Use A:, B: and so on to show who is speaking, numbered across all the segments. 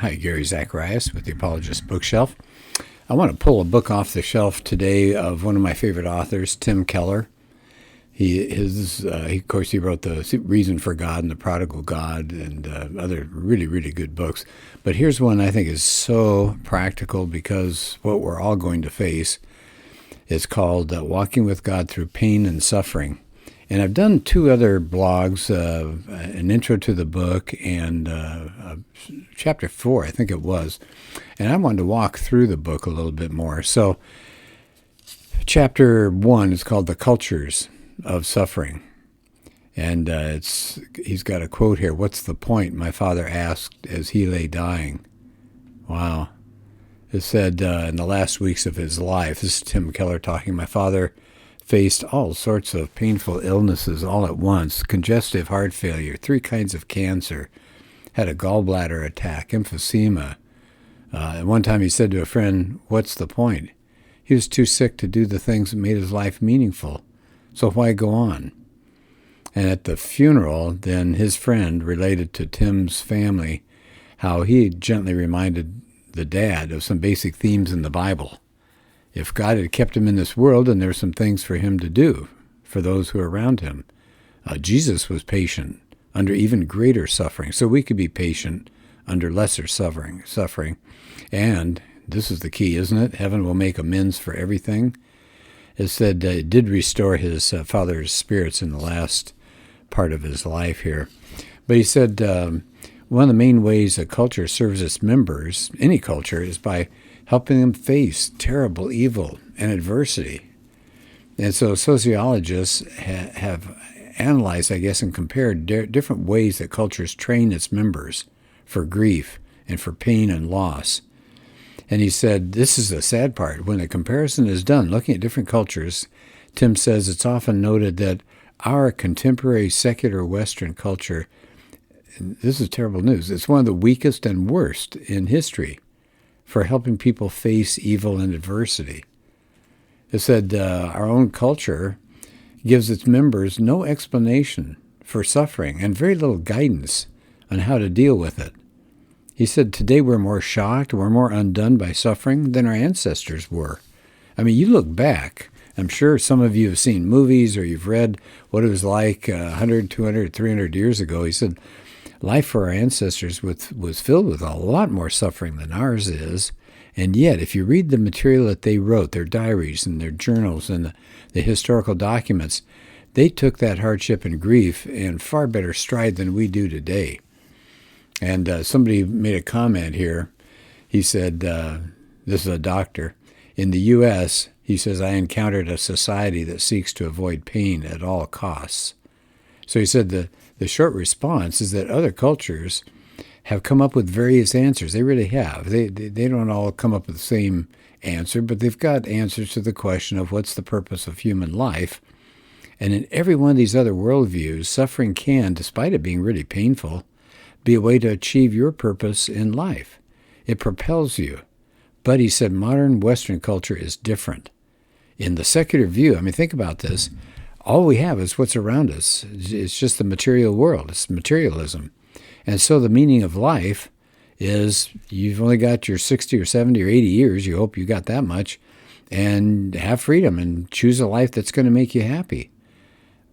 A: Hi, Gary Zacharias with the Apologist bookshelf. I want to pull a book off the shelf today of one of my favorite authors, Tim Keller. Of course, he wrote The Reason for God and The Prodigal God and other really, really good books. But here's one I think is so practical because what we're all going to face is called Walking with God Through Pain and Suffering. And I've done two other blogs, an intro to the book and chapter 4, I think it was. And I wanted to walk through the book a little bit more. So chapter 1 is called The Cultures of Suffering. And he's got a quote here. "What's the point?" my father asked as he lay dying. Wow. It said in the last weeks of his life, this is Tim Keller talking, my father faced all sorts of painful illnesses all at once: congestive heart failure, 3 kinds of cancer, had a gallbladder attack, emphysema. At one time he said to a friend, "What's the point?" He was too sick to do the things that made his life meaningful. So why go on? And at the funeral, then his friend related to Tim's family how he gently reminded the dad of some basic themes in the Bible. If God had kept him in this world, then there were some things for him to do for those who are around him. Jesus was patient under even greater suffering, so we could be patient under lesser suffering. And this is the key, isn't it? Heaven will make amends for everything. It said it did restore his father's spirits in the last part of his life here. But he said one of the main ways a culture serves its members, any culture, is by helping them face terrible evil and adversity. And so sociologists have analyzed, I guess, and compared different ways that cultures train its members for grief and for pain and loss. And he said, this is the sad part. When a comparison is done, looking at different cultures, Tim says it's often noted that our contemporary secular Western culture, and this is terrible news, it's one of the weakest and worst in history for helping people face evil and adversity. It said our own culture gives its members no explanation for suffering and very little guidance on how to deal with it. He said, today we're more shocked, we're more undone by suffering than our ancestors were. I mean, you look back, I'm sure some of you have seen movies or you've read what it was like 100, 200, 300 years ago. He said, life for our ancestors was filled with a lot more suffering than ours is. And yet, if you read the material that they wrote, their diaries and their journals and the historical documents, they took that hardship and grief in far better stride than we do today. And somebody made a comment here. He said, this is a doctor, in the U.S., he says, I encountered a society that seeks to avoid pain at all costs. So he said the short response is that other cultures have come up with various answers. They really have. They don't all come up with the same answer, but they've got answers to the question of what's the purpose of human life. And in every one of these other worldviews, suffering can, despite it being really painful, be a way to achieve your purpose in life. It propels you. But he said modern Western culture is different. In the secular view, I mean, think about this. All we have is what's around us. It's just the material world. It's materialism. And so the meaning of life is you've only got your 60 or 70 or 80 years. You hope you got that much. And have freedom and choose a life that's going to make you happy.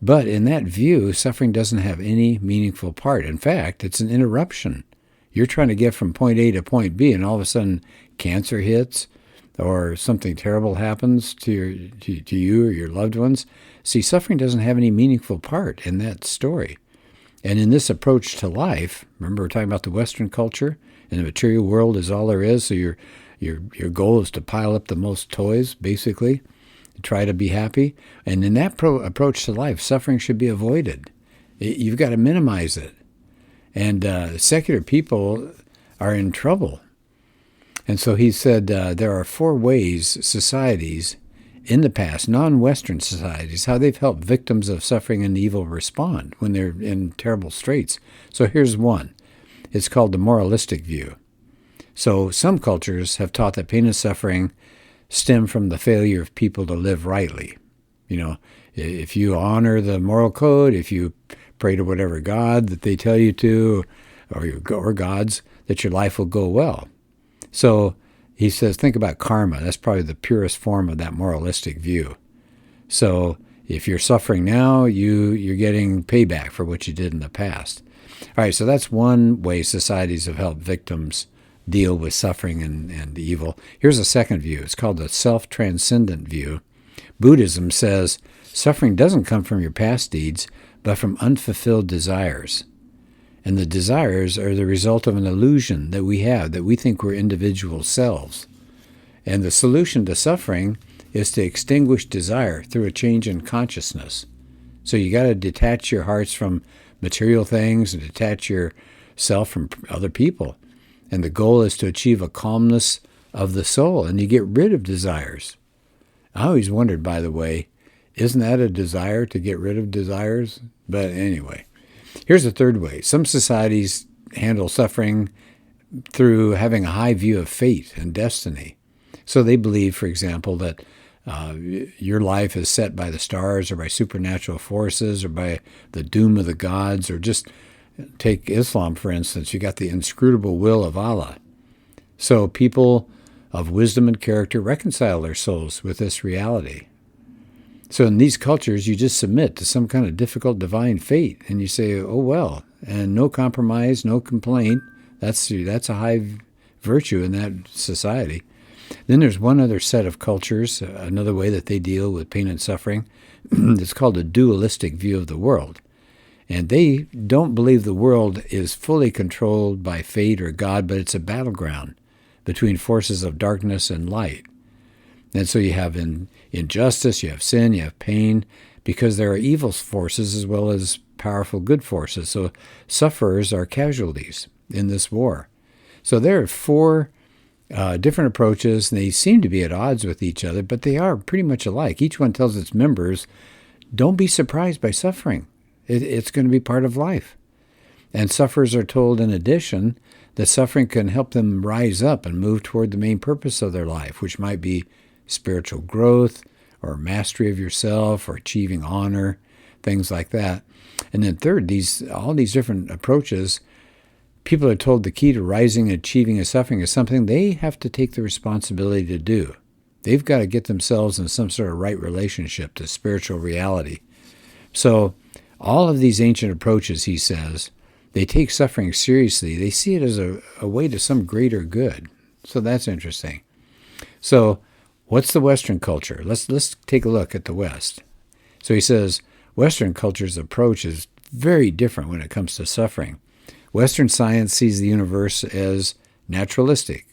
A: But in that view, suffering doesn't have any meaningful part. In fact, it's an interruption. You're trying to get from point A to point B, and all of a sudden cancer hits or something terrible happens to you or your loved ones. See, suffering doesn't have any meaningful part in that story. And in this approach to life, remember we're talking about the Western culture, and the material world is all there is, so your goal is to pile up the most toys, basically, try to be happy. And in that approach to life, suffering should be avoided. You've got to minimize it. And secular people are in trouble. And so he said there are 4 ways societies in the past, non-Western societies, how they've helped victims of suffering and evil respond when they're in terrible straits. So here's one. It's called the moralistic view. So some cultures have taught that pain and suffering stem from the failure of people to live rightly. You know, if you honor the moral code, if you pray to whatever God that they tell you to, or gods, that your life will go well. So he says, think about karma. That's probably the purest form of that moralistic view. So if you're suffering now, you're getting payback for what you did in the past. All right, so that's one way societies have helped victims deal with suffering and evil. Here's a second view. It's called the self-transcendent view. Buddhism says suffering doesn't come from your past deeds, but from unfulfilled desires. And the desires are the result of an illusion that we have, that we think we're individual selves. And the solution to suffering is to extinguish desire through a change in consciousness. So you got to detach your hearts from material things and detach yourself from other people. And the goal is to achieve a calmness of the soul, and you get rid of desires. I always wondered, by the way, isn't that a desire to get rid of desires? But anyway, here's a third way. Some societies handle suffering through having a high view of fate and destiny. So they believe, for example, that your life is set by the stars or by supernatural forces or by the doom of the gods, or just take Islam, for instance. You got the inscrutable will of Allah. So people of wisdom and character reconcile their souls with this reality. So in these cultures, you just submit to some kind of difficult divine fate, and you say, oh, well, and no compromise, no complaint. That's a high virtue in that society. Then there's one other set of cultures, another way that they deal with pain and suffering. It's called a dualistic view of the world. And they don't believe the world is fully controlled by fate or God, but it's a battleground between forces of darkness and light. And so you have injustice, you have sin, you have pain, because there are evil forces as well as powerful good forces. So sufferers are casualties in this war. So there are four different approaches, and they seem to be at odds with each other, but they are pretty much alike. Each one tells its members, don't be surprised by suffering. It's going to be part of life. And sufferers are told, in addition, that suffering can help them rise up and move toward the main purpose of their life, which might be spiritual growth or mastery of yourself or achieving honor, things like that. And then third, all these different approaches, people are told the key to rising and achieving a suffering is something they have to take the responsibility to do. They've got to get themselves in some sort of right relationship to spiritual reality. So all of these ancient approaches, he says, they take suffering seriously. They see it as a way to some greater good. So that's interesting. So what's the Western culture? Let's take a look at the West. So he says, Western culture's approach is very different when it comes to suffering. Western science sees the universe as naturalistic,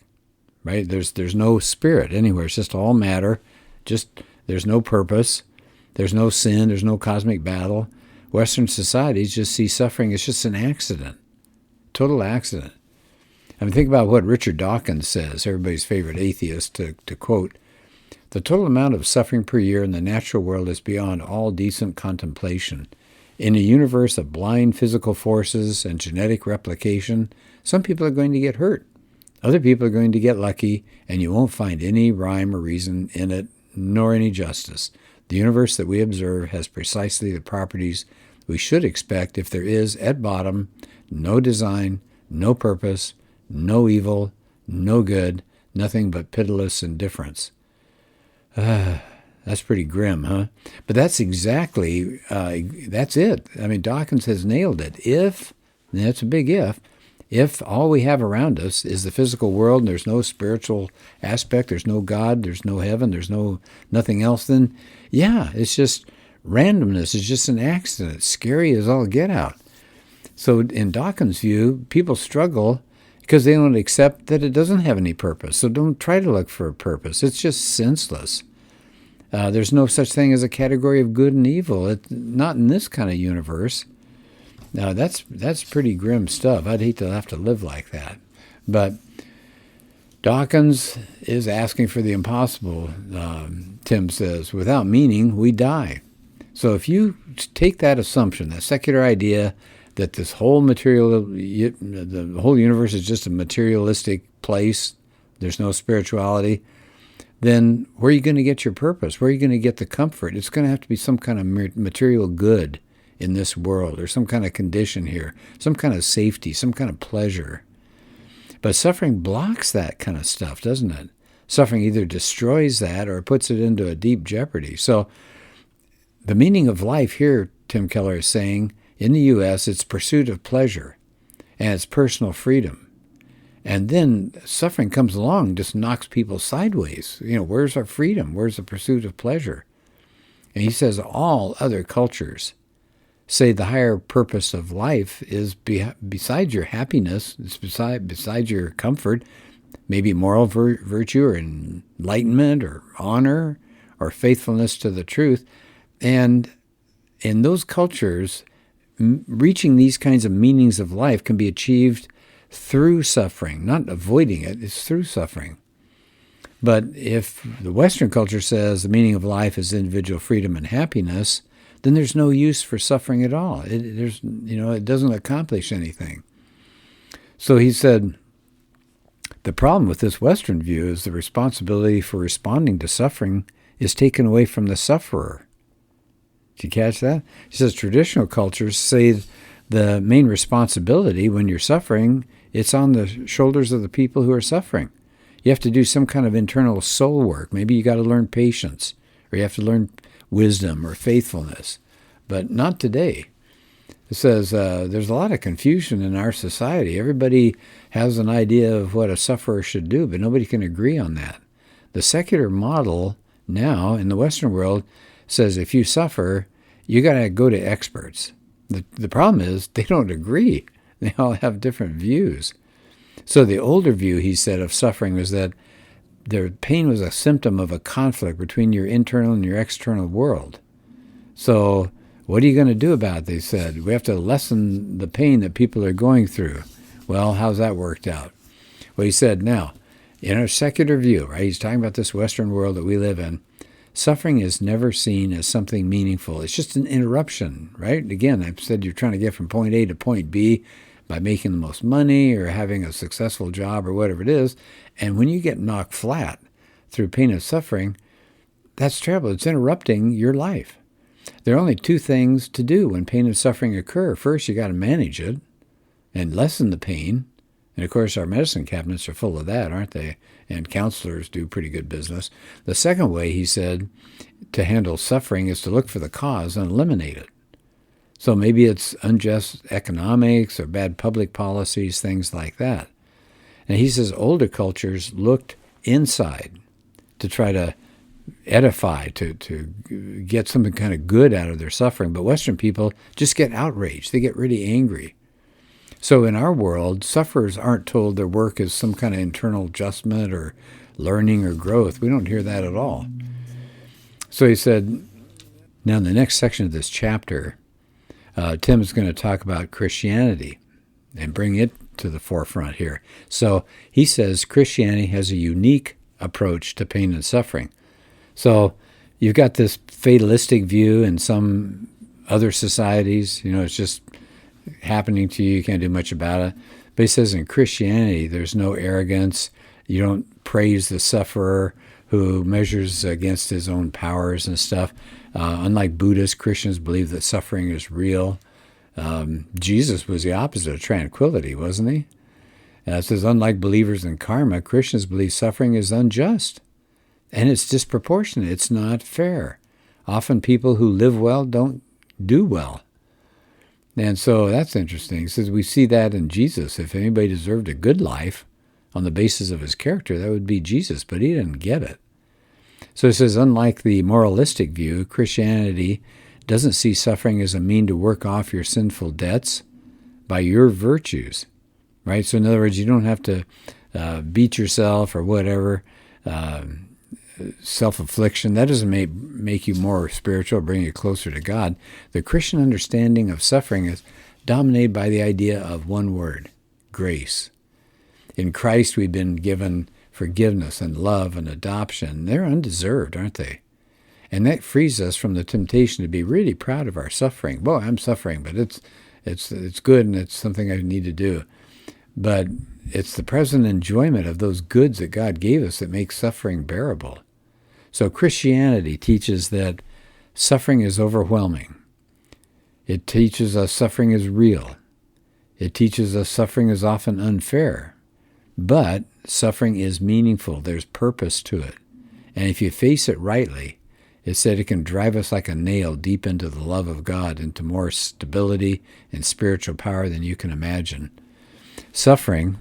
A: right? There's no spirit anywhere. It's just all matter. There's no purpose. There's no sin. There's no cosmic battle. Western societies just see suffering as just an accident, total accident. I mean, think about what Richard Dawkins says, everybody's favorite atheist, to quote, "The total amount of suffering per year in the natural world is beyond all decent contemplation. In a universe of blind physical forces and genetic replication, some people are going to get hurt. Other people are going to get lucky, and you won't find any rhyme or reason in it, nor any justice. The universe that we observe has precisely the properties we should expect if there is, at bottom, no design, no purpose, no evil, no good, nothing but pitiless indifference." That's pretty grim, huh? But that's exactly, that's it. I mean, Dawkins has nailed it. If, and that's a big if all we have around us is the physical world and there's no spiritual aspect, there's no God, there's no heaven, there's nothing else, then yeah, it's just randomness. It's just an accident. It's scary as all get out. So in Dawkins' view, people struggle because they don't accept that it doesn't have any purpose. So don't try to look for a purpose. It's just senseless. There's no such thing as a category of good and evil. Not in this kind of universe. Now, that's pretty grim stuff. I'd hate to have to live like that. But Dawkins is asking for the impossible, Tim says. Without meaning, we die. So if you take that assumption, that secular idea that this whole the whole universe is just a materialistic place, there's no spirituality, then where are you going to get your purpose? Where are you going to get the comfort? It's going to have to be some kind of material good in this world, or some kind of condition here, some kind of safety, some kind of pleasure. But suffering blocks that kind of stuff, doesn't it? Suffering either destroys that or puts it into a deep jeopardy. So the meaning of life here, Tim Keller is saying, in the U.S., it's pursuit of pleasure and it's personal freedom. And then suffering comes along and just knocks people sideways. Where's our freedom? Where's the pursuit of pleasure? And he says all other cultures say the higher purpose of life is besides your happiness, it's besides your comfort, maybe moral virtue or enlightenment or honor or faithfulness to the truth. And in those cultures, reaching these kinds of meanings of life can be achieved through suffering, not avoiding it. It's through suffering. But if the Western culture says the meaning of life is individual freedom and happiness, then there's no use for suffering at all. It doesn't accomplish anything. So he said, the problem with this Western view is the responsibility for responding to suffering is taken away from the sufferer. Did you catch that? He says traditional cultures say the main responsibility when you're suffering, it's on the shoulders of the people who are suffering. You have to do some kind of internal soul work. Maybe you got to learn patience, or you have to learn wisdom or faithfulness. But not today. It says there's a lot of confusion in our society. Everybody has an idea of what a sufferer should do, but nobody can agree on that. The secular model now in the Western world says if you suffer, you got to go to experts. The problem is they don't agree. They all have different views. So the older view, he said, of suffering was that their pain was a symptom of a conflict between your internal and your external world. So what are you going to do about it? They said, we have to lessen the pain that people are going through. Well, how's that worked out? Well, he said, now, in our secular view, right, he's talking about this Western world that we live in, suffering is never seen as something meaningful. It's just an interruption, right? Again, I've said you're trying to get from point A to point B by making the most money or having a successful job or whatever it is. And when you get knocked flat through pain and suffering, that's terrible. It's interrupting your life. There are only two things to do when pain and suffering occur. First, you got to manage it and lessen the pain. And of course, our medicine cabinets are full of that, aren't they? And counselors do pretty good business. The second way, he said, to handle suffering is to look for the cause and eliminate it. So maybe it's unjust economics or bad public policies, things like that. And he says older cultures looked inside to try to edify, to get something kind of good out of their suffering. But Western people just get outraged. They get really angry. So in our world, sufferers aren't told their work is some kind of internal adjustment or learning or growth. We don't hear that at all. So he said, now in the next section of this chapter, Tim is going to talk about Christianity and bring it to the forefront here. So he says Christianity has a unique approach to pain and suffering. So you've got this fatalistic view in some other societies, it's just happening to you, you can't do much about it. But he says in Christianity, there's no arrogance. You don't praise the sufferer who measures against his own powers and stuff. Unlike Buddhists, Christians believe that suffering is real. Jesus was the opposite of tranquility, wasn't he? It says, unlike believers in karma, Christians believe suffering is unjust. And it's disproportionate. It's not fair. Often people who live well don't do well. And so that's interesting. He says we see that in Jesus. If anybody deserved a good life on the basis of his character, that would be Jesus, but he didn't get it. So it says, unlike the moralistic view, Christianity doesn't see suffering as a mean to work off your sinful debts by your virtues, right? So in other words, you don't have to beat yourself or whatever, self-affliction. That doesn't make you more spiritual or bring you closer to God. The Christian understanding of suffering is dominated by the idea of one word, grace. In Christ, we've been given forgiveness and love and adoption. They're undeserved, aren't they? And that frees us from the temptation to be really proud of our suffering. Well, I'm suffering, but it's good and it's something I need to do. But it's the present enjoyment of those goods that God gave us that makes suffering bearable. So Christianity teaches that suffering is overwhelming. It teaches us suffering is real. It teaches us suffering is often unfair. But suffering is meaningful. There's purpose to it. And if you face it rightly, it said it can drive us like a nail deep into the love of God, into more stability and spiritual power than you can imagine. Suffering,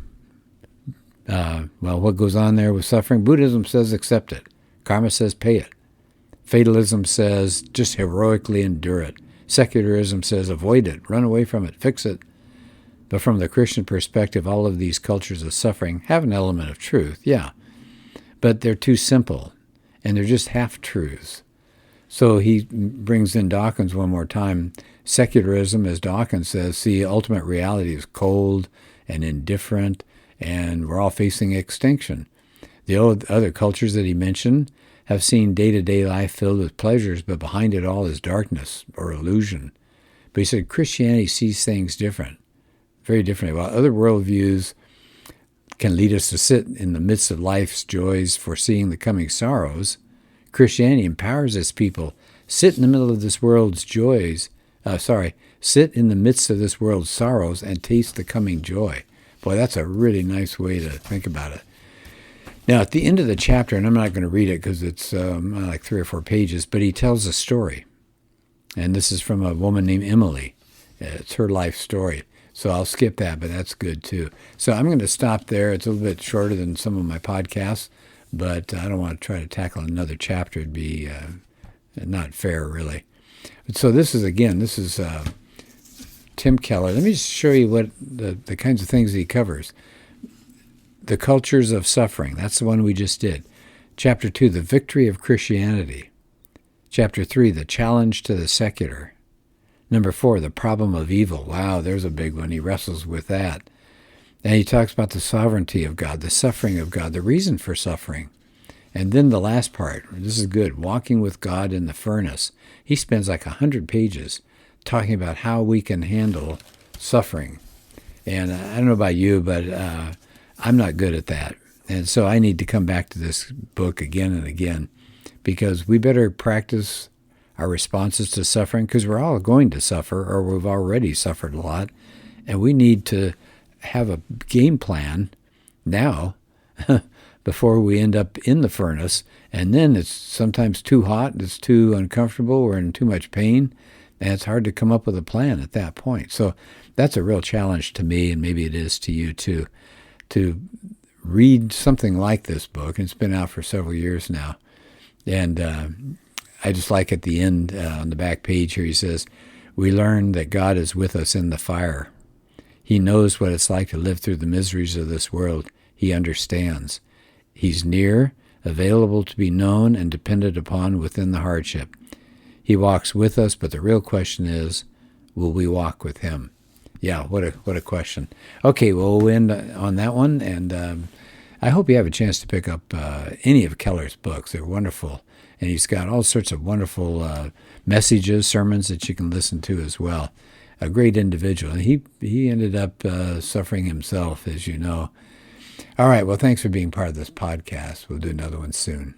A: what goes on there with suffering? Buddhism says accept it. Karma says pay it. Fatalism says just heroically endure it. Secularism says avoid it, run away from it, fix it. But from the Christian perspective, all of these cultures of suffering have an element of truth, yeah. But they're too simple, and they're just half-truths. So he brings in Dawkins one more time. Secularism, as Dawkins says, see, ultimate reality is cold and indifferent, and we're all facing extinction. The other cultures that he mentioned have seen day-to-day life filled with pleasures, but behind it all is darkness or illusion. But he said Christianity sees things different, very differently. While other worldviews can lead us to sit in the midst of life's joys, foreseeing the coming sorrows, Christianity empowers its people. Sit in the middle of this world's joys, sit in the midst of this world's sorrows and taste the coming joy. Boy, that's a really nice way to think about it. Now, at the end of the chapter, and I'm not going to read it because it's like 3 or 4 pages, but he tells a story. And this is from a woman named Emily. It's her life story. So I'll skip that, but that's good too. So I'm going to stop there. It's a little bit shorter than some of my podcasts, but I don't want to try to tackle another chapter. It'd be not fair, really. So this is Tim Keller. Let me just show you what the kinds of things he covers. The cultures of suffering. That's the one we just did. Chapter 2, the victory of Christianity. Chapter 3, the challenge to the secular. Number 4, the problem of evil. Wow, there's a big one. He wrestles with that. And he talks about the sovereignty of God, the suffering of God, the reason for suffering. And then the last part, this is good, walking with God in the furnace. He spends like 100 pages talking about how we can handle suffering. And I don't know about you, but I'm not good at that. And so I need to come back to this book again and again, because we better practice our responses to suffering, because we're all going to suffer, or we've already suffered a lot, and we need to have a game plan now before we end up in the furnace, and then it's sometimes too hot, it's too uncomfortable, we're in too much pain, and it's hard to come up with a plan at that point. So that's a real challenge to me, and maybe it is to you too, to read something like this book, and it's been out for several years now, and I just like at the end, on the back page here, he says, we learn that God is with us in the fire. He knows what it's like to live through the miseries of this world. He understands. He's near, available to be known and depended upon within the hardship. He walks with us, but the real question is, will we walk with him? Yeah, what a question. Okay, well, we'll end on that one, and I hope you have a chance to pick up any of Keller's books. They're wonderful. And he's got all sorts of wonderful messages, sermons that you can listen to as well. A great individual. And he ended up suffering himself, as you know. All right, well, thanks for being part of this podcast. We'll do another one soon.